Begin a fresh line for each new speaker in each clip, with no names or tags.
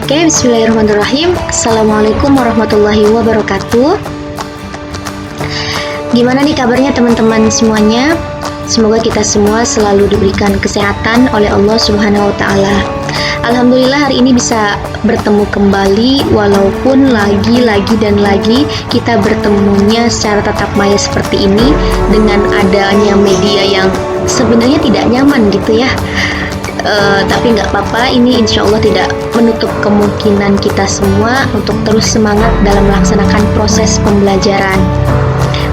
Oke, bismillahirrahmanirrahim. Assalamualaikum warahmatullahi wabarakatuh. Gimana nih kabarnya teman-teman semuanya? Semoga kita semua selalu diberikan kesehatan oleh Allah Subhanahu wa Ta'ala. Alhamdulillah hari ini bisa bertemu kembali, walaupun lagi kita bertemunya secara tatap maya seperti ini dengan adanya media yang sebenarnya tidak nyaman gitu ya. Tapi nggak apa-apa, ini insya Allah tidak menutup kemungkinan kita semua untuk terus semangat dalam melaksanakan proses pembelajaran.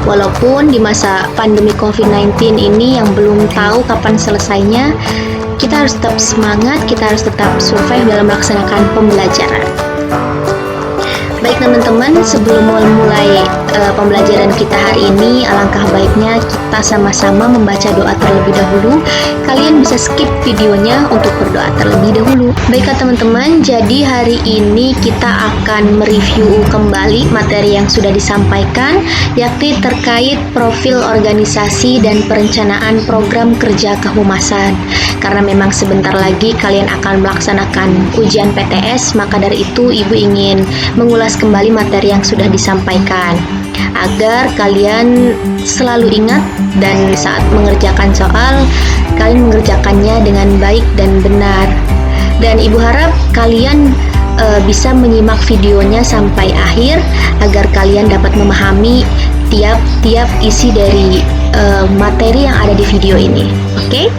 Walaupun di masa pandemi COVID-19 ini yang belum tahu kapan selesainya, kita harus tetap semangat, kita harus tetap survive dalam melaksanakan pembelajaran. Baik teman-teman, sebelum mulai pembelajaran kita hari ini, alangkah baiknya kita sama-sama membaca doa terlebih dahulu. Kalian bisa skip videonya untuk berdoa terlebih dahulu. Baiklah teman-teman, jadi hari ini kita akan mereview kembali materi yang sudah disampaikan, yakni terkait profil organisasi dan perencanaan program kerja kehumasan. Karena memang sebentar lagi kalian akan melaksanakan ujian PTS, maka dari itu Ibu ingin mengulas kembali materi yang sudah disampaikan agar kalian selalu ingat dan saat mengerjakan soal kalian mengerjakannya dengan baik dan benar. Dan Ibu harap kalian bisa menyimak videonya sampai akhir agar kalian dapat memahami tiap isi dari materi yang ada di video ini. Oke?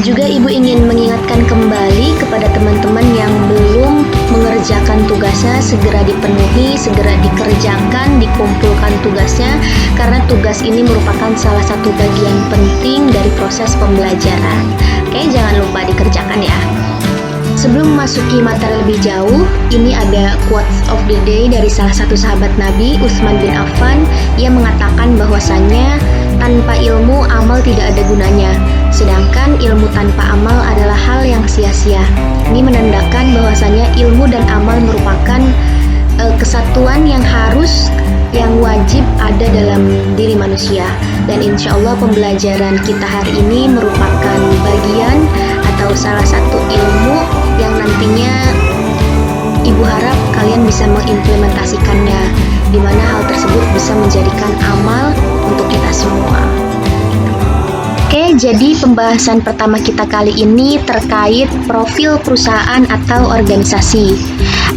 Juga Ibu ingin mengingatkan kembali kepada teman-teman yang belum mengerjakan tugasnya, segera dipenuhi, segera dikerjakan, dikumpulkan tugasnya, karena tugas ini merupakan salah satu bagian penting dari proses pembelajaran. Oke, jangan lupa dikerjakan ya. Sebelum memasuki materi lebih jauh, ini ada quotes of the day dari salah satu sahabat Nabi, Utsman bin Affan, yang mengatakan bahwasannya tanpa ilmu amal tidak ada gunanya, sedangkan ilmu tanpa amal adalah hal yang sia-sia. Ini menandakan bahwasannya ilmu dan amal merupakan kesatuan yang wajib ada dalam diri manusia. Dan insya Allah pembelajaran kita hari ini merupakan bagian atau salah satu ilmu yang nantinya Ibu harap kalian bisa mengimplementasikannya, di mana hal tersebut bisa menjadikan amal untuk kita semua. Oke, jadi pembahasan pertama kita kali ini terkait profil perusahaan atau organisasi.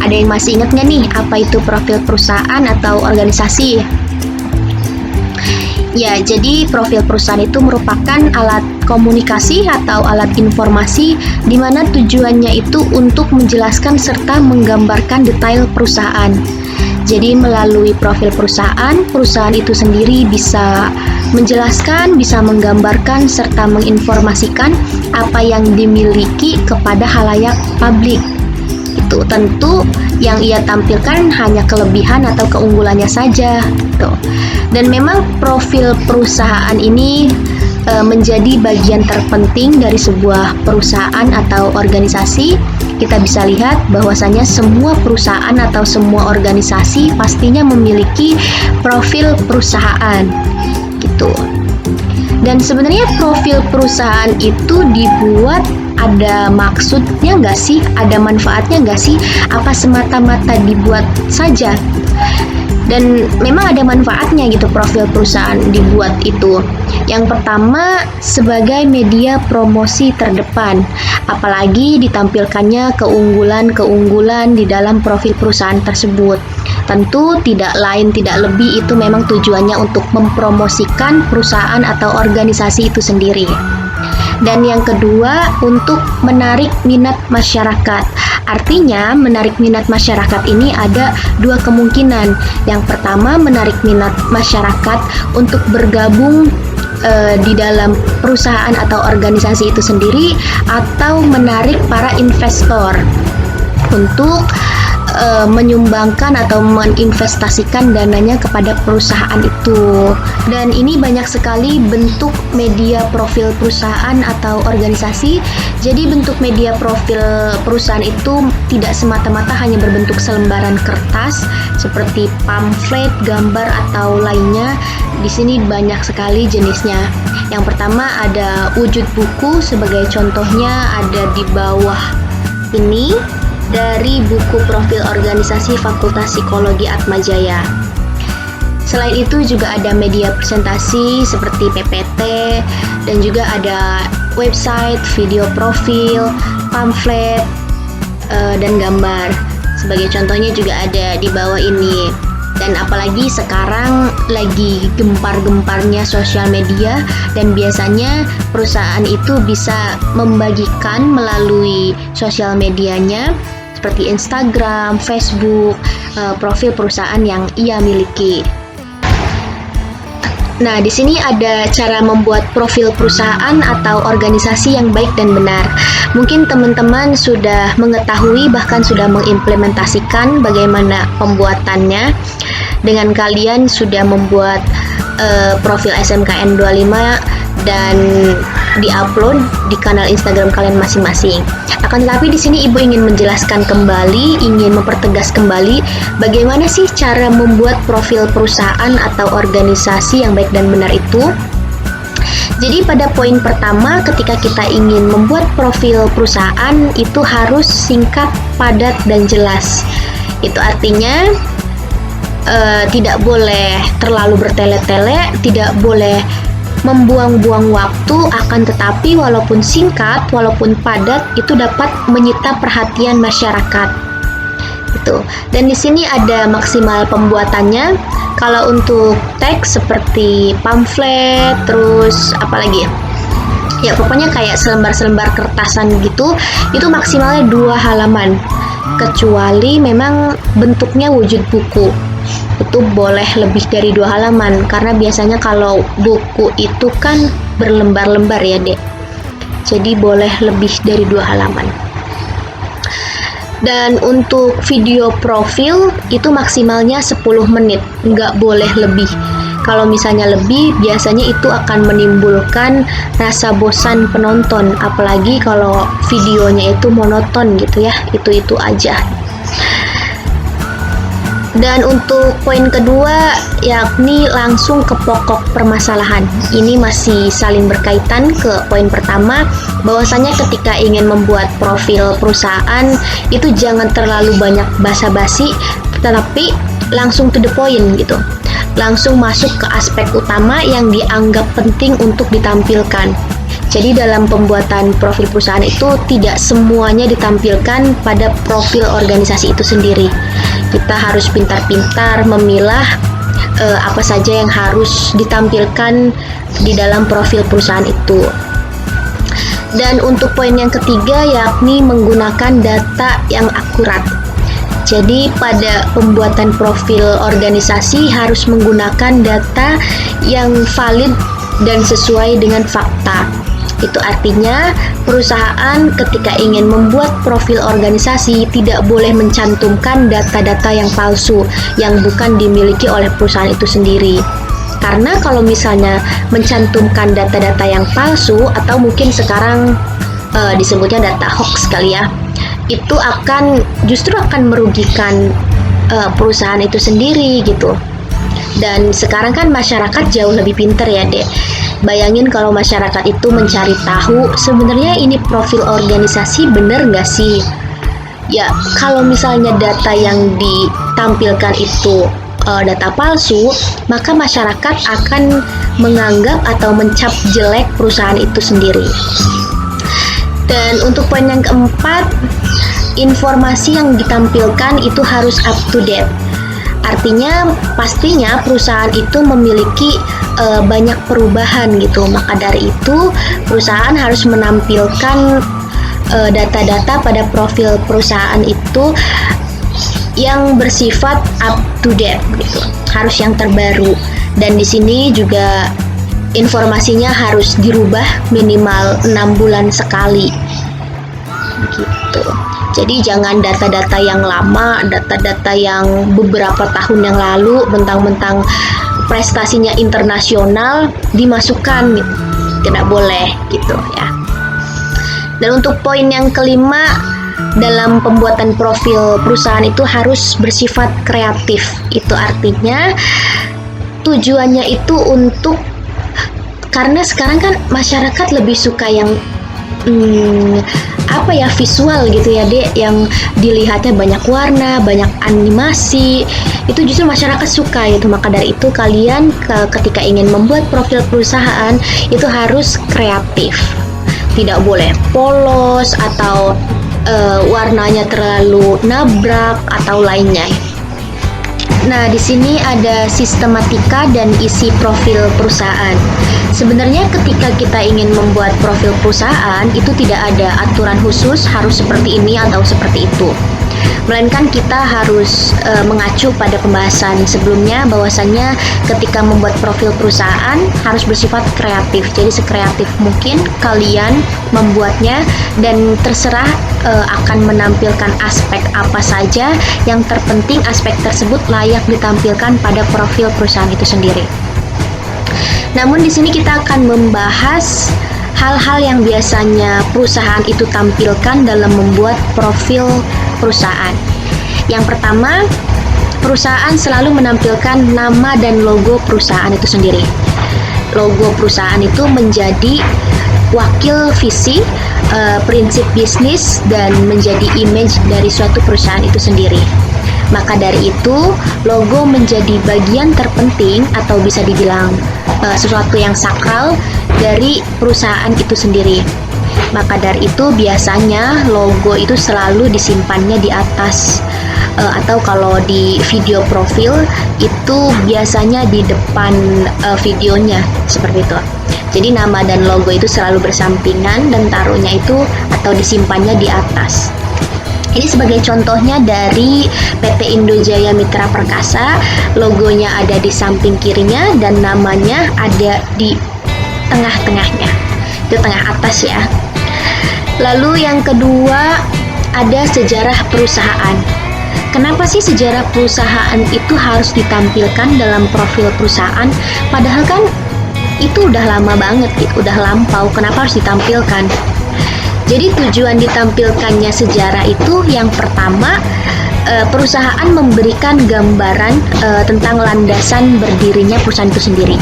Ada yang masih ingat nggak nih apa itu profil perusahaan atau organisasi? Ya, jadi profil perusahaan itu merupakan alat komunikasi atau alat informasi di mana tujuannya itu untuk menjelaskan serta menggambarkan detail perusahaan. Jadi melalui profil perusahaan itu sendiri bisa menjelaskan, bisa menggambarkan serta menginformasikan apa yang dimiliki kepada khalayak publik. Itu tentu yang ia tampilkan hanya kelebihan atau keunggulannya saja. Tuh. Dan memang profil perusahaan ini menjadi bagian terpenting dari sebuah perusahaan atau organisasi. Kita bisa lihat bahwasanya semua perusahaan atau semua organisasi pastinya memiliki profil perusahaan gitu. Dan sebenarnya profil perusahaan itu dibuat ada maksudnya nggak sih? Ada manfaatnya nggak sih? Apa semata-mata dibuat saja? Dan memang ada manfaatnya gitu profil perusahaan dibuat itu. Yang pertama, sebagai media promosi terdepan. Apalagi ditampilkannya keunggulan-keunggulan di dalam profil perusahaan tersebut. Tentu tidak lain tidak lebih itu memang tujuannya untuk mempromosikan perusahaan atau organisasi itu sendiri. Dan yang kedua, untuk menarik minat masyarakat. Artinya, menarik minat masyarakat ini ada dua kemungkinan. Yang pertama, menarik minat masyarakat untuk bergabung di dalam perusahaan atau organisasi itu sendiri, atau menarik para investor untuk menyumbangkan atau menginvestasikan dananya kepada perusahaan itu. Dan ini banyak sekali bentuk media profil perusahaan atau organisasi. Jadi bentuk media profil perusahaan itu tidak semata-mata hanya berbentuk selembaran kertas seperti pamflet, gambar atau lainnya. Di sini banyak sekali jenisnya. Yang pertama ada wujud buku, sebagai contohnya ada di bawah ini dari buku profil organisasi Fakultas Psikologi Atmajaya. Selain itu juga ada media presentasi seperti PPT dan juga ada website, video profil, pamflet, dan gambar. Sebagai contohnya juga ada di bawah ini. Dan apalagi sekarang lagi gempar-gemparnya sosial media, dan biasanya perusahaan itu bisa membagikan melalui sosial medianya seperti Instagram, Facebook, profil perusahaan yang ia miliki. Nah, di sini ada cara membuat profil perusahaan atau organisasi yang baik dan benar. Mungkin teman-teman sudah mengetahui bahkan sudah mengimplementasikan bagaimana pembuatannya dengan kalian sudah membuat profil SMKN 25 dan diupload di kanal Instagram kalian masing-masing. Akan tetapi di sini Ibu ingin menjelaskan kembali, ingin mempertegas kembali bagaimana sih cara membuat profil perusahaan atau organisasi yang baik dan benar itu. Jadi pada poin pertama, ketika kita ingin membuat profil perusahaan itu harus singkat, padat, dan jelas. Itu artinya tidak boleh terlalu bertele-tele, tidak boleh membuang-buang waktu, akan tetapi walaupun singkat, walaupun padat, itu dapat menyita perhatian masyarakat. Itu. Dan di sini ada maksimal pembuatannya. Kalau untuk teks seperti pamflet, terus apalagi ya pokoknya kayak selembar-selembar kertasan gitu, itu maksimalnya 2 halaman. Kecuali memang bentuknya wujud buku, itu boleh lebih dari 2 halaman, karena biasanya kalau buku itu kan berlembar-lembar ya dek, jadi boleh lebih dari 2 halaman. Dan untuk video profil itu maksimalnya 10 menit, nggak boleh lebih. Kalau misalnya lebih, biasanya itu akan menimbulkan rasa bosan penonton, apalagi kalau videonya itu monoton gitu ya, itu aja. Dan untuk poin kedua, yakni langsung ke pokok permasalahan. Ini masih saling berkaitan ke poin pertama, bahwasanya ketika ingin membuat profil perusahaan itu jangan terlalu banyak basa-basi, tetapi langsung to the point gitu. Langsung masuk ke aspek utama yang dianggap penting untuk ditampilkan. Jadi dalam pembuatan profil perusahaan itu tidak semuanya ditampilkan pada profil organisasi itu sendiri. Kita harus pintar-pintar memilah apa saja yang harus ditampilkan di dalam profil perusahaan itu. Dan untuk poin yang ketiga, yakni menggunakan data yang akurat. Jadi pada pembuatan profil organisasi harus menggunakan data yang valid dan sesuai dengan fakta. Itu artinya perusahaan ketika ingin membuat profil organisasi tidak boleh mencantumkan data-data yang palsu yang bukan dimiliki oleh perusahaan itu sendiri. Karena kalau misalnya mencantumkan data-data yang palsu, atau mungkin sekarang disebutnya data hoax kali ya, itu justru akan merugikan perusahaan itu sendiri gitu. Dan sekarang kan masyarakat jauh lebih pintar ya dek. Bayangin kalau masyarakat itu mencari tahu sebenarnya ini profil organisasi bener nggak sih? Ya kalau misalnya data yang ditampilkan itu data palsu, maka masyarakat akan menganggap atau mencap jelek perusahaan itu sendiri. Dan untuk poin yang keempat, informasi yang ditampilkan itu harus up to date. Artinya pastinya perusahaan itu memiliki banyak perubahan gitu. Maka dari itu perusahaan harus menampilkan data-data pada profil perusahaan itu yang bersifat up to date gitu. Harus yang terbaru. Dan di sini juga informasinya harus dirubah minimal 6 bulan sekali. Gitu. Jadi jangan data-data yang lama, data-data yang beberapa tahun yang lalu, mentang-mentang prestasinya internasional dimasukkan gitu. Tidak boleh gitu ya. Dan untuk poin yang kelima, dalam pembuatan profil perusahaan itu harus bersifat kreatif. Itu artinya tujuannya itu untuk, karena sekarang kan masyarakat lebih suka yang apa ya, visual gitu ya Dek, yang dilihatnya banyak warna, banyak animasi, itu justru masyarakat suka gitu. Maka dari itu kalian ketika ingin membuat profil perusahaan itu harus kreatif, tidak boleh polos atau warnanya terlalu nabrak atau lainnya. Nah, di sini ada sistematika dan isi profil perusahaan. Sebenarnya ketika kita ingin membuat profil perusahaan, itu tidak ada aturan khusus harus seperti ini atau seperti itu. Melainkan kita harus mengacu pada pembahasan sebelumnya, bahwasannya ketika membuat profil perusahaan harus bersifat kreatif. Jadi sekreatif mungkin kalian membuatnya, dan terserah akan menampilkan aspek apa saja. Yang terpenting aspek tersebut layak ditampilkan pada profil perusahaan itu sendiri. Namun di sini kita akan membahas hal-hal yang biasanya perusahaan itu tampilkan dalam membuat profil perusahaan. Yang pertama, perusahaan selalu menampilkan nama dan logo perusahaan itu sendiri. Logo perusahaan itu menjadi wakil visi, prinsip bisnis, dan menjadi image dari suatu perusahaan itu sendiri. Maka dari itu, logo menjadi bagian terpenting atau bisa dibilang sesuatu yang sakral dari perusahaan itu sendiri. Maka dari itu biasanya logo itu selalu disimpannya di atas, atau kalau di video profil itu biasanya di depan videonya, seperti itu. Jadi nama dan logo itu selalu bersampingan dan taruhnya itu atau disimpannya di atas. Ini sebagai contohnya dari PT Indojaya Mitra Perkasa, logonya ada di samping kirinya dan namanya ada di tengah-tengahnya, itu tengah atas ya. Lalu yang kedua, ada sejarah perusahaan. Kenapa sih sejarah perusahaan itu harus ditampilkan dalam profil perusahaan? Padahal kan itu udah lama banget gitu, udah lampau, kenapa harus ditampilkan? Jadi tujuan ditampilkannya sejarah itu yang pertama, perusahaan memberikan gambaran tentang landasan berdirinya perusahaan itu sendiri.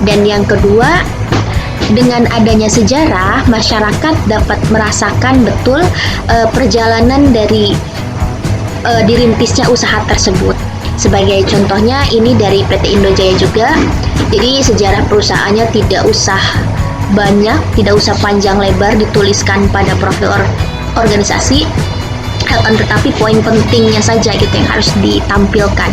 Dan yang kedua, dengan adanya sejarah, masyarakat dapat merasakan betul perjalanan dari dirintisnya usaha tersebut. Sebagai contohnya ini dari PT Indojaya juga. Jadi sejarah perusahaannya tidak usah banyak, tidak usah panjang lebar dituliskan pada profil organisasi, akan tetapi poin pentingnya saja gitu yang harus ditampilkan.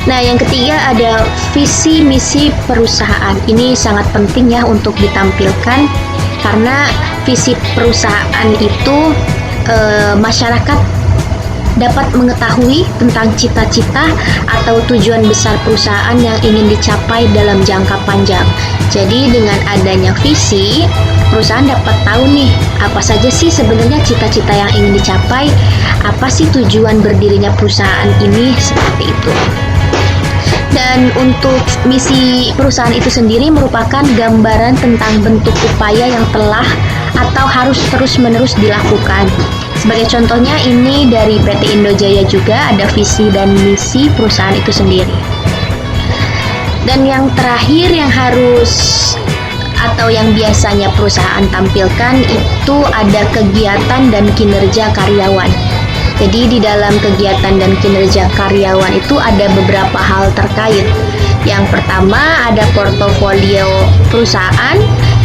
Nah, yang ketiga ada visi misi perusahaan. Ini sangat penting ya untuk ditampilkan, karena visi perusahaan itu masyarakat dapat mengetahui tentang cita-cita atau tujuan besar perusahaan yang ingin dicapai dalam jangka panjang. Jadi dengan adanya visi, perusahaan dapat tahu nih, apa saja sih sebenarnya cita-cita yang ingin dicapai, apa sih tujuan berdirinya perusahaan ini, seperti itu. Dan untuk misi perusahaan itu sendiri merupakan gambaran tentang bentuk upaya yang telah atau harus terus-menerus dilakukan. Sebagai contohnya ini dari PT Indojaya juga ada visi dan misi perusahaan itu sendiri. Dan yang terakhir yang harus atau yang biasanya perusahaan tampilkan itu ada kegiatan dan kinerja karyawan. Jadi di dalam kegiatan dan kinerja karyawan itu ada beberapa hal terkait. Yang pertama ada portofolio perusahaan,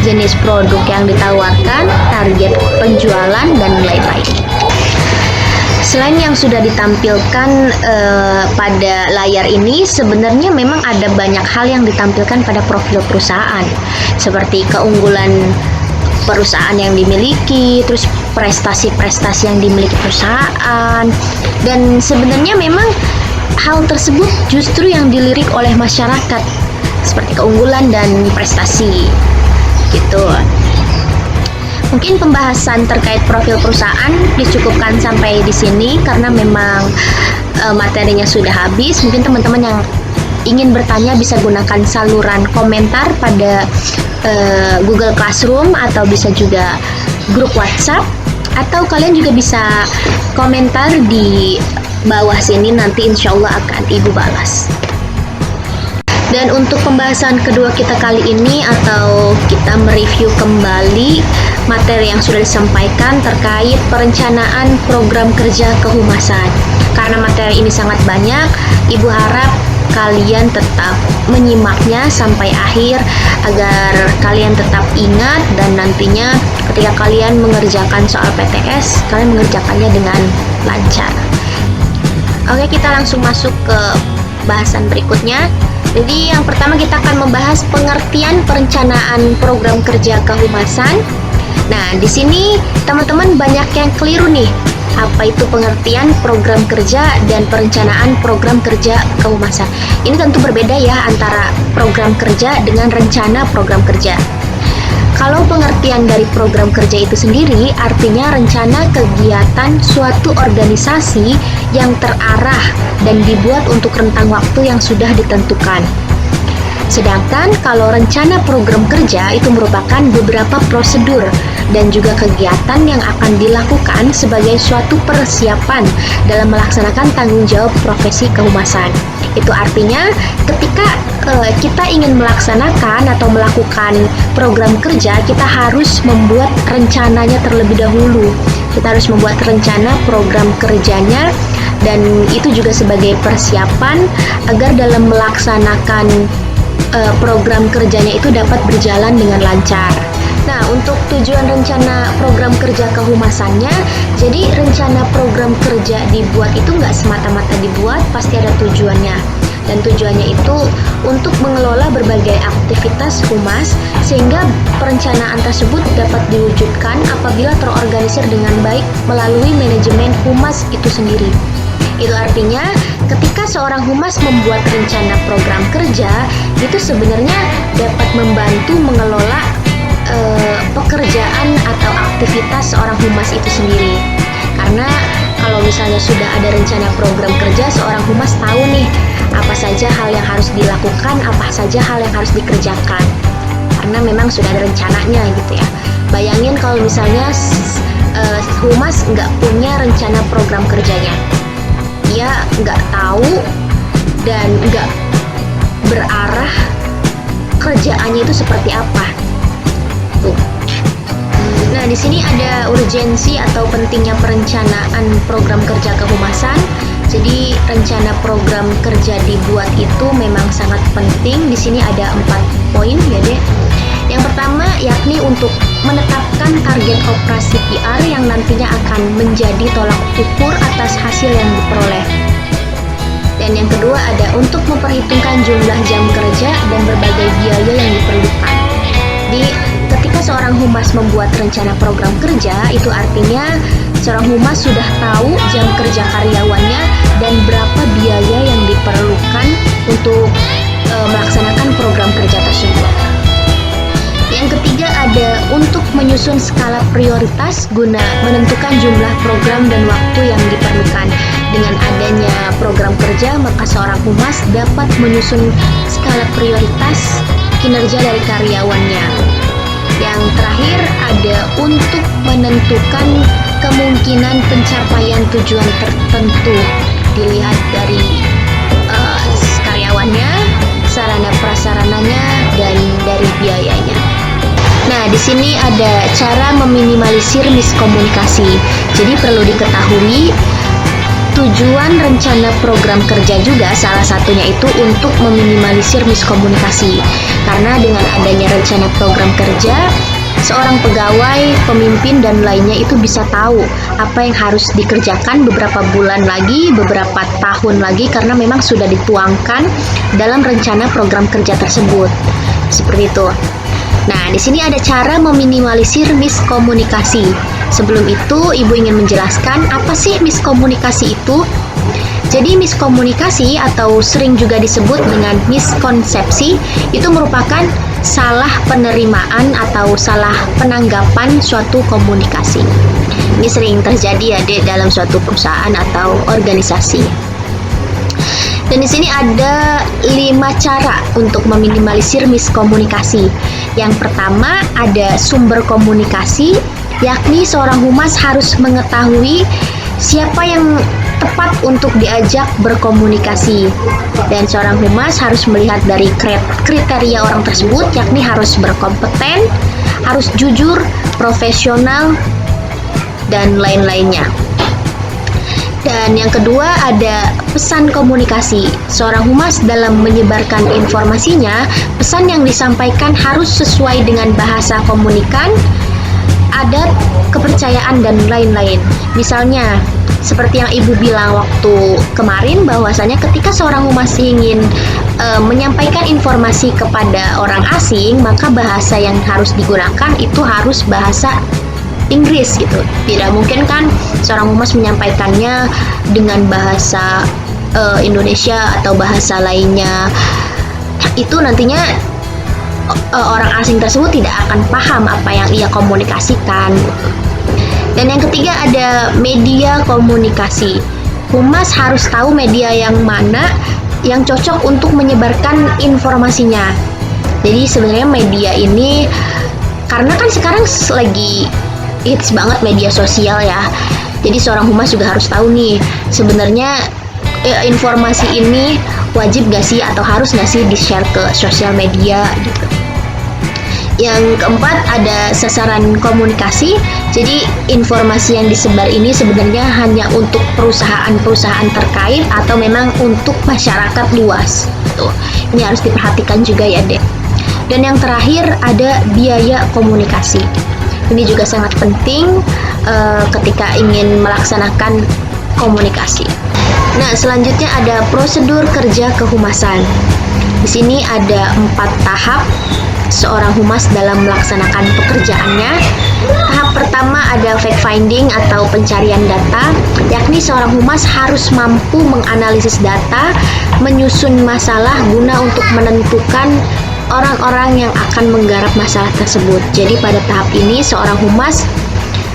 jenis produk yang ditawarkan, target penjualan, dan lain-lain. Selain yang sudah ditampilkan pada layar ini, sebenarnya memang ada banyak hal yang ditampilkan pada profil perusahaan, seperti keunggulan perusahaan yang dimiliki, terus prestasi-prestasi yang dimiliki perusahaan, dan sebenarnya memang hal tersebut justru yang dilirik oleh masyarakat, seperti keunggulan dan prestasi, gitu. Mungkin pembahasan terkait profil perusahaan dicukupkan sampai di sini karena memang materinya sudah habis. Mungkin teman-teman yang ingin bertanya bisa gunakan saluran komentar pada Google Classroom atau bisa juga grup WhatsApp, atau kalian juga bisa komentar di bawah sini, nanti insya Allah akan Ibu balas. Dan untuk pembahasan kedua kita kali ini, atau kita mereview kembali materi yang sudah disampaikan terkait perencanaan program kerja kehumasan. Karena materi ini sangat banyak, Ibu harap kalian tetap menyimaknya sampai akhir agar kalian tetap ingat dan nantinya ketika kalian mengerjakan soal PTS, kalian mengerjakannya dengan lancar. Oke, kita langsung masuk ke bahasan berikutnya. Jadi yang pertama kita akan membahas pengertian perencanaan program kerja kehumasan. Nah, di sini teman-teman banyak yang keliru nih. Apa itu pengertian program kerja dan perencanaan program kerja kehumasan? Ini tentu berbeda ya antara program kerja dengan rencana program kerja. Kalau pengertian dari program kerja itu sendiri artinya rencana kegiatan suatu organisasi yang terarah dan dibuat untuk rentang waktu yang sudah ditentukan. Sedangkan kalau rencana program kerja itu merupakan beberapa prosedur dan juga kegiatan yang akan dilakukan sebagai suatu persiapan dalam melaksanakan tanggung jawab profesi kehumasan. Itu artinya ketika kita ingin melaksanakan atau melakukan program kerja, kita harus membuat rencananya terlebih dahulu. Kita harus membuat rencana program kerjanya, dan itu juga sebagai persiapan agar dalam melaksanakan program kerjanya itu dapat berjalan dengan lancar. Nah, untuk tujuan rencana program kerja kehumasannya, jadi rencana program kerja dibuat itu nggak semata-mata dibuat, pasti ada tujuannya. Dan tujuannya itu untuk mengelola berbagai aktivitas humas sehingga perencanaan tersebut dapat diwujudkan apabila terorganisir dengan baik melalui manajemen humas itu sendiri. Itu artinya ketika seorang humas membuat rencana program kerja, itu sebenarnya dapat membantu mengelola pekerjaan atau aktivitas seorang humas itu sendiri. Karena kalau misalnya sudah ada rencana program kerja, seorang humas tahu nih apa saja hal yang harus dilakukan, apa saja hal yang harus dikerjakan. Karena memang sudah ada rencananya gitu ya. Bayangin kalau misalnya humas nggak punya rencana program kerjanya. Dia nggak tahu dan nggak berarah kerjaannya itu seperti apa. Tuh. Nah, di sini ada urgensi atau pentingnya perencanaan program kerja kehumasan. Jadi rencana program kerja dibuat itu memang sangat penting. Di sini ada 4 poin ya deh. Yang pertama yakni untuk menetapkan target operasi PR yang nantinya akan menjadi tolak ukur atas hasil yang diperoleh. Dan yang kedua ada untuk memperhitungkan jumlah jam kerja dan berbagai biaya yang diperlukan. Di ketika seorang humas membuat rencana program kerja, itu artinya seorang humas sudah tahu jam kerja karyawannya dan berapa biaya yang diperlukan untuk melaksanakan program kerja tersebut. Yang ketiga ada untuk menyusun skala prioritas guna menentukan jumlah program dan waktu yang diperlukan. Dengan adanya program kerja, maka seorang humas dapat menyusun skala prioritas kinerja dari karyawannya. Yang terakhir ada untuk menentukan kemungkinan pencapaian tujuan tertentu dilihat dari karyawannya, sarana prasarananya, dan dari biayanya. Nah, di sini ada cara meminimalisir miskomunikasi. Jadi perlu diketahui tujuan rencana program kerja juga salah satunya itu untuk meminimalisir miskomunikasi. Karena dengan adanya rencana program kerja, seorang pegawai, pemimpin, dan lainnya itu bisa tahu apa yang harus dikerjakan beberapa bulan lagi, beberapa tahun lagi, karena memang sudah dituangkan dalam rencana program kerja tersebut. Seperti itu. Nah, di sini ada cara meminimalisir miskomunikasi. Sebelum itu, Ibu ingin menjelaskan apa sih miskomunikasi itu? Jadi miskomunikasi atau sering juga disebut dengan miskonsepsi itu merupakan salah penerimaan atau salah penanggapan suatu komunikasi. Ini sering terjadi ya dalam suatu perusahaan atau organisasi. Dan di sini ada 5 cara untuk meminimalisir miskomunikasi. Yang pertama ada sumber komunikasi, yakni seorang humas harus mengetahui siapa yang tepat untuk diajak berkomunikasi. Dan seorang humas harus melihat dari kriteria orang tersebut, yakni harus berkompeten, harus jujur, profesional, dan lain-lainnya. Dan yang kedua ada pesan komunikasi. Seorang humas dalam menyebarkan informasinya, pesan yang disampaikan harus sesuai dengan bahasa komunikan, adat, kepercayaan, dan lain-lain. Misalnya, seperti yang Ibu bilang waktu kemarin, bahwasanya ketika seorang humas ingin menyampaikan informasi kepada orang asing, maka bahasa yang harus digunakan itu harus bahasa Inggris gitu. Tidak mungkin kan seorang humas menyampaikannya dengan bahasa Indonesia atau bahasa lainnya. Itu nantinya orang asing tersebut tidak akan paham apa yang ia komunikasikan. Dan yang ketiga ada media komunikasi. Humas harus tahu media yang mana yang cocok untuk menyebarkan informasinya. Jadi sebenarnya media ini, karena kan sekarang lagi hits banget media sosial ya. Jadi seorang humas juga harus tahu nih, sebenarnya informasi ini wajib gak sih atau harus gak sih di-share ke sosial media gitu. Yang keempat ada sasaran komunikasi. Jadi informasi yang disebar ini sebenarnya hanya untuk perusahaan-perusahaan terkait atau memang untuk masyarakat luas. Tuh, ini harus diperhatikan juga ya, Dek. Dan yang terakhir ada biaya komunikasi. Ini juga sangat penting ketika ingin melaksanakan komunikasi. Nah, selanjutnya ada prosedur kerja kehumasan. Di sini ada 4 tahap seorang humas dalam melaksanakan pekerjaannya. Tahap pertama ada fact finding atau pencarian data, yakni seorang humas harus mampu menganalisis data, menyusun masalah guna untuk menentukan orang-orang yang akan menggarap masalah tersebut. Jadi pada tahap ini seorang humas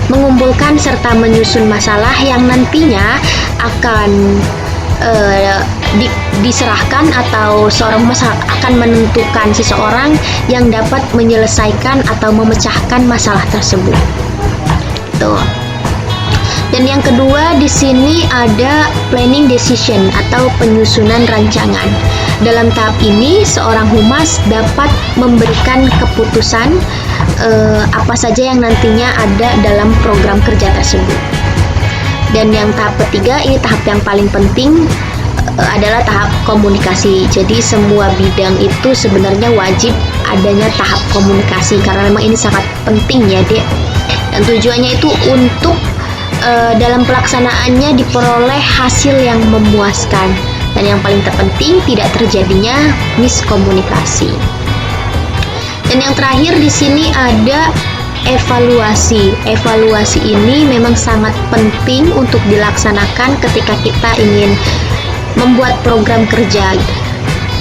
mengumpulkan serta menyusun masalah yang nantinya akan diserahkan atau seorang humas akan menentukan seseorang yang dapat menyelesaikan atau memecahkan masalah tersebut. Tuh. Dan yang kedua di sini ada planning decision atau penyusunan rancangan. Dalam tahap ini seorang humas dapat memberikan keputusan apa saja yang nantinya ada dalam program kerja tersebut. Dan yang tahap ketiga, ini tahap yang paling penting, adalah tahap komunikasi. Jadi semua bidang itu sebenarnya wajib adanya tahap komunikasi karena memang ini sangat penting ya, Dek. Dan tujuannya itu untuk dalam pelaksanaannya diperoleh hasil yang memuaskan. Dan yang paling terpenting tidak terjadinya miskomunikasi. Dan yang terakhir di sini ada evaluasi. Evaluasi ini memang sangat penting untuk dilaksanakan ketika kita ingin membuat program kerja.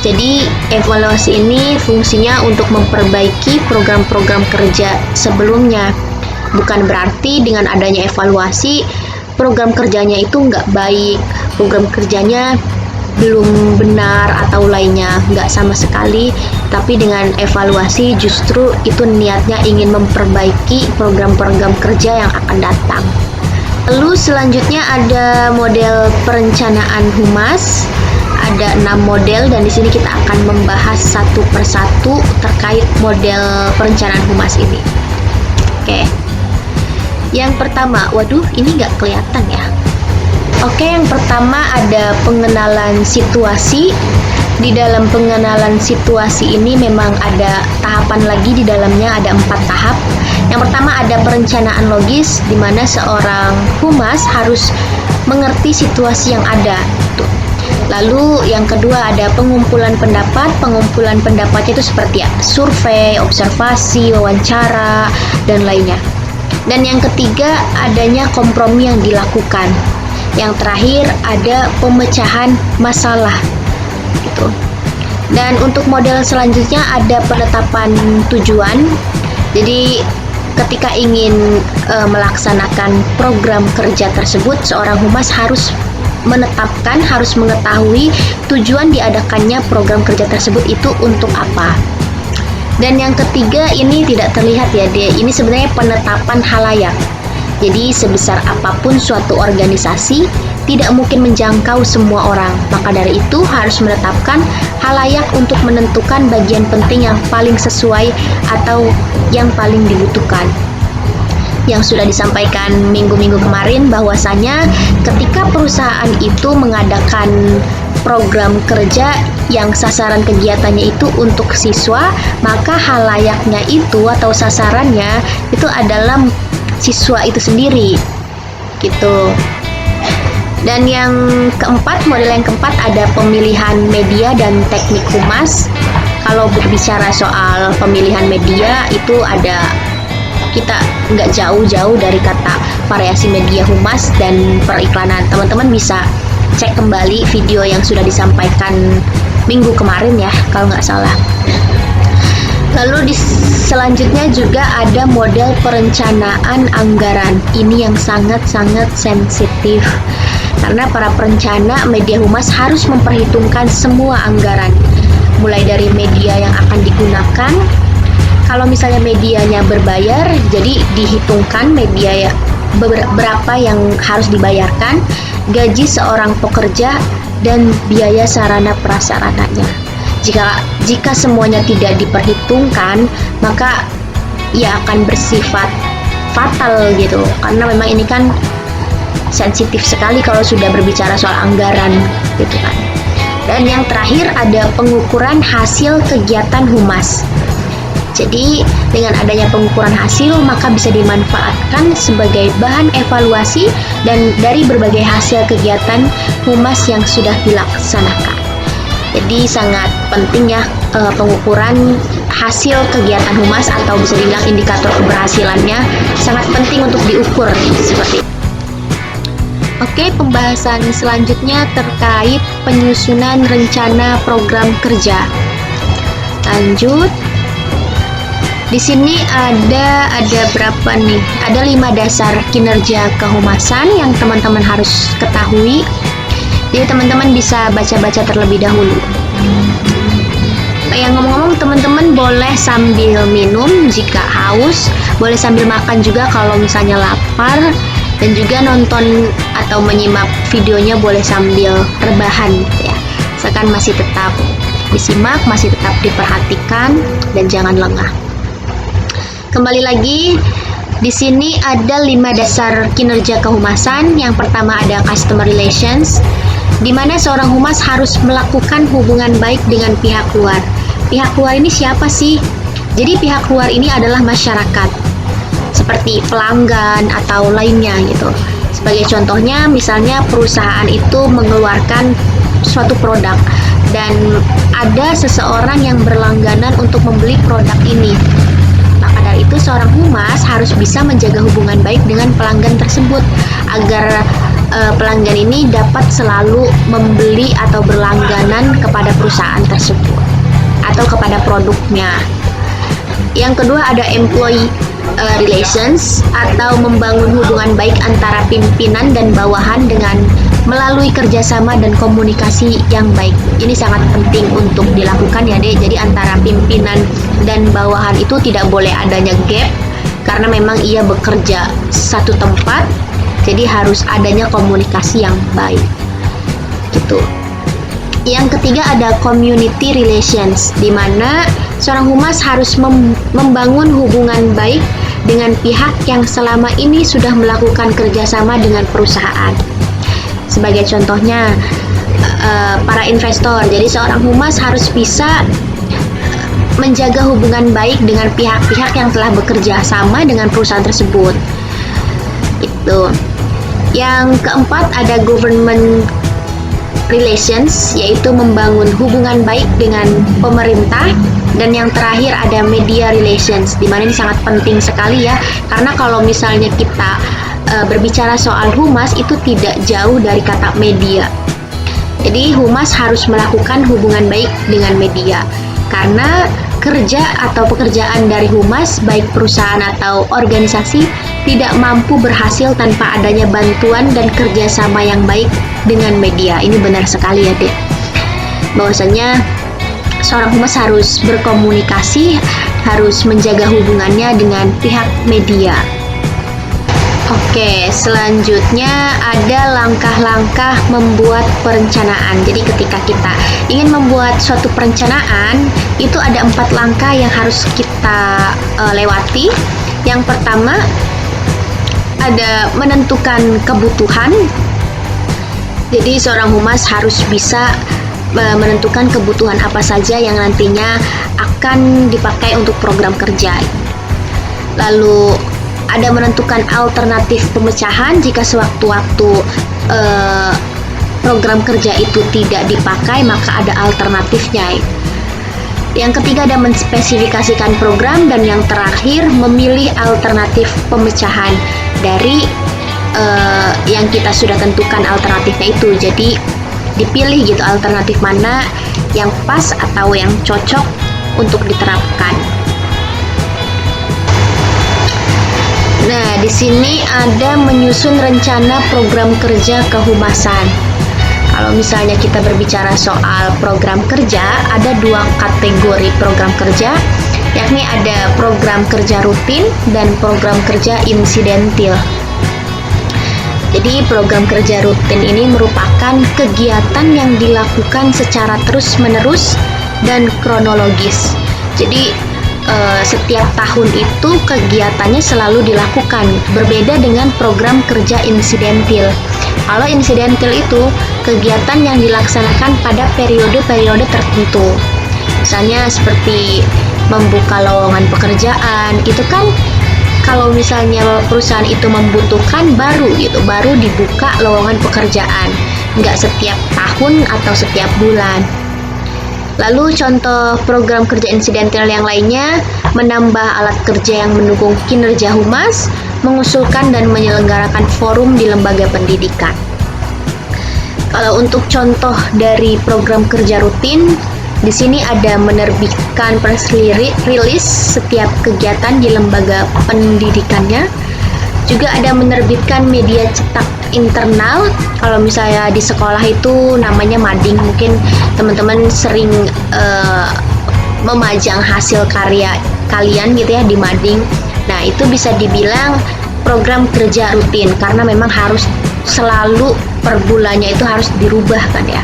Jadi evaluasi ini fungsinya untuk memperbaiki program-program kerja sebelumnya. Bukan berarti dengan adanya evaluasi program kerjanya itu nggak baik, program kerjanya belum benar atau lainnya, nggak sama sekali. Tapi dengan evaluasi justru itu niatnya ingin memperbaiki program-program kerja yang akan datang. Lalu selanjutnya ada model perencanaan humas. Ada 6 model dan di sini kita akan membahas satu persatu terkait model perencanaan humas ini. Oke. Yang pertama, waduh ini nggak kelihatan ya. Oke, yang pertama ada pengenalan situasi. Di dalam pengenalan situasi ini memang ada tahapan lagi, di dalamnya ada 4 tahap. Yang pertama ada perencanaan logis, di mana seorang humas harus mengerti situasi yang ada. Tuh. Lalu yang kedua ada pengumpulan pendapat. Pengumpulan pendapatnya itu seperti ya, survei, observasi, wawancara, dan lainnya. Dan yang ketiga adanya kompromi yang dilakukan. Yang terakhir ada pemecahan masalah gitu. Dan untuk model selanjutnya ada penetapan tujuan. Jadi ketika ingin melaksanakan program kerja tersebut, seorang humas harus menetapkan, harus mengetahui tujuan diadakannya program kerja tersebut itu untuk apa. Dan yang ketiga ini tidak terlihat ya, dia ini sebenarnya penetapan halayak. Jadi sebesar apapun suatu organisasi tidak mungkin menjangkau semua orang. Maka dari itu harus menetapkan halayak untuk menentukan bagian penting yang paling sesuai atau yang paling dibutuhkan. Yang sudah disampaikan minggu-minggu kemarin bahwasanya ketika perusahaan itu mengadakan program kerja yang sasaran kegiatannya itu untuk siswa, maka halayaknya itu atau sasarannya itu adalah siswa itu sendiri gitu. Dan yang keempat, model yang keempat ada pemilihan media dan teknik humas. Kalau berbicara soal pemilihan media itu ada, kita nggak jauh-jauh dari kata variasi media humas dan periklanan. Teman-teman bisa cek kembali video yang sudah disampaikan minggu kemarin ya kalau nggak salah. Lalu selanjutnya juga ada model perencanaan anggaran. Ini yang sangat-sangat sensitif karena para perencana media humas harus memperhitungkan semua anggaran, mulai dari media yang akan digunakan. Kalau misalnya medianya berbayar, jadi dihitungkan media berapa yang harus dibayarkan, gaji seorang pekerja, dan biaya sarana prasarananya. Jika semuanya tidak diperhitungkan, maka ia akan bersifat fatal gitu. Karena memang ini kan sensitif sekali kalau sudah berbicara soal anggaran gitu kan. Dan yang terakhir ada pengukuran hasil kegiatan humas. Jadi dengan adanya pengukuran hasil maka bisa dimanfaatkan sebagai bahan evaluasi dan dari berbagai hasil kegiatan humas yang sudah dilaksanakan. Jadi sangat penting ya pengukuran hasil kegiatan humas atau bisa dibilang indikator keberhasilannya sangat penting untuk diukur seperti itu. Oke, pembahasan selanjutnya terkait penyusunan rencana program kerja. Lanjut. Di sini ada berapa nih? Ada 5 dasar kinerja kehumasan yang teman-teman harus ketahui. Jadi teman-teman bisa baca-baca terlebih dahulu. Yang ngomong-ngomong, teman-teman boleh sambil minum jika haus, boleh sambil makan juga kalau misalnya lapar, dan juga nonton atau menyimak videonya boleh sambil rebahan ya. Asalkan masih tetap disimak, masih tetap diperhatikan dan jangan lengah. Kembali lagi, di sini ada 5 dasar kinerja kehumasan. Yang pertama ada customer relations, di mana seorang humas harus melakukan hubungan baik dengan pihak luar. Pihak luar ini siapa sih? Jadi pihak luar ini adalah masyarakat, seperti pelanggan atau lainnya gitu. Sebagai contohnya, misalnya perusahaan itu mengeluarkan suatu produk dan ada seseorang yang berlangganan untuk membeli produk ini. Maka dari itu seorang humas harus bisa menjaga hubungan baik dengan pelanggan tersebut agar pelanggan ini dapat selalu membeli atau berlangganan kepada perusahaan tersebut atau kepada produknya. Yang kedua ada employee relations atau membangun hubungan baik antara pimpinan dan bawahan dengan melalui kerjasama dan komunikasi yang baik. Ini sangat penting untuk dilakukan ya Dek. Jadi antara pimpinan dan bawahan itu tidak boleh adanya gap karena memang ia bekerja satu tempat. Jadi harus adanya komunikasi yang baik gitu. Yang ketiga ada community relations, di mana seorang humas harus membangun hubungan baik dengan pihak yang selama ini sudah melakukan kerjasama dengan perusahaan. Sebagai contohnya para investor. Jadi seorang humas harus bisa menjaga hubungan baik dengan pihak-pihak yang telah bekerja sama dengan perusahaan tersebut. Itu. Yang keempat ada government relations, yaitu membangun hubungan baik dengan pemerintah. Dan yang terakhir ada media relations, di mana ini sangat penting sekali ya, karena kalau misalnya kita berbicara soal humas itu tidak jauh dari kata media. Jadi humas harus melakukan hubungan baik dengan media, karena kerja atau pekerjaan dari humas baik perusahaan atau organisasi tidak mampu berhasil tanpa adanya bantuan dan kerjasama yang baik dengan media. Ini benar sekali ya Dek, bahwasanya seorang humas harus berkomunikasi, harus menjaga hubungannya dengan pihak media. Oke, selanjutnya ada langkah-langkah membuat perencanaan. Jadi ketika kita ingin membuat suatu perencanaan, itu ada 4 langkah yang harus kita lewati. Yang pertama, ada menentukan kebutuhan. Jadi seorang humas harus bisa menentukan kebutuhan apa saja yang nantinya akan dipakai untuk program kerja. Lalu ada menentukan alternatif pemecahan jika sewaktu-waktu program kerja itu tidak dipakai, maka ada alternatifnya. Yang ketiga ada menspesifikasikan program, dan yang terakhir memilih alternatif pemecahan dari yang kita sudah tentukan alternatifnya itu. Jadi dipilih gitu alternatif mana yang pas atau yang cocok untuk diterapkan. Nah, di sini ada menyusun rencana program kerja kehumasan. Kalau misalnya kita berbicara soal program kerja, ada 2 kategori program kerja, yakni ada program kerja rutin dan program kerja insidentil. Jadi program kerja rutin ini merupakan kegiatan yang dilakukan secara terus-menerus dan kronologis. Jadi setiap tahun itu kegiatannya selalu dilakukan, berbeda dengan program kerja insidentil. Kalau insidentil itu kegiatan yang dilaksanakan pada periode-periode tertentu. Misalnya seperti membuka lowongan pekerjaan, itu kan kalau misalnya perusahaan itu membutuhkan baru dibuka lowongan pekerjaan, nggak setiap tahun atau setiap bulan. Lalu contoh program kerja insidentil yang lainnya, menambah alat kerja yang mendukung kinerja humas, mengusulkan dan menyelenggarakan forum di lembaga pendidikan. Kalau untuk contoh dari program kerja rutin, di sini ada menerbitkan press release setiap kegiatan di lembaga pendidikannya. Juga ada menerbitkan media cetak internal. Kalau misalnya di sekolah itu namanya mading, mungkin teman-teman sering memajang hasil karya kalian gitu ya di mading. Nah, itu bisa dibilang program kerja rutin karena memang harus selalu per bulannya itu harus dirubah kan ya.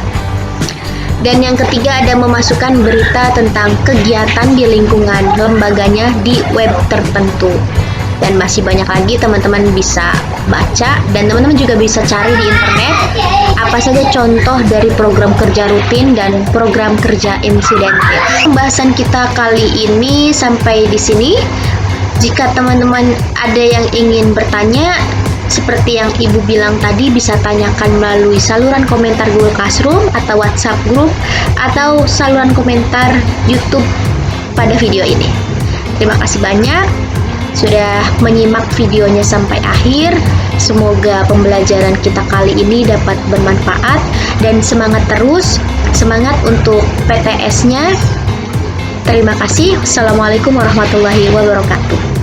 Dan yang ketiga ada memasukkan berita tentang kegiatan di lingkungan lembaganya di web tertentu. Dan masih banyak lagi teman-teman bisa baca, dan teman-teman juga bisa cari di internet apa saja contoh dari program kerja rutin dan program kerja insidentil. Pembahasan kita kali ini sampai di sini. Jika teman-teman ada yang ingin bertanya, seperti yang Ibu bilang tadi, bisa tanyakan melalui saluran komentar Google Classroom atau WhatsApp group atau saluran komentar YouTube pada video ini. Terima kasih banyak sudah menyimak videonya sampai akhir. Semoga pembelajaran kita kali ini dapat bermanfaat dan semangat terus, semangat untuk PTS-nya. Terima kasih. Assalamualaikum warahmatullahi wabarakatuh.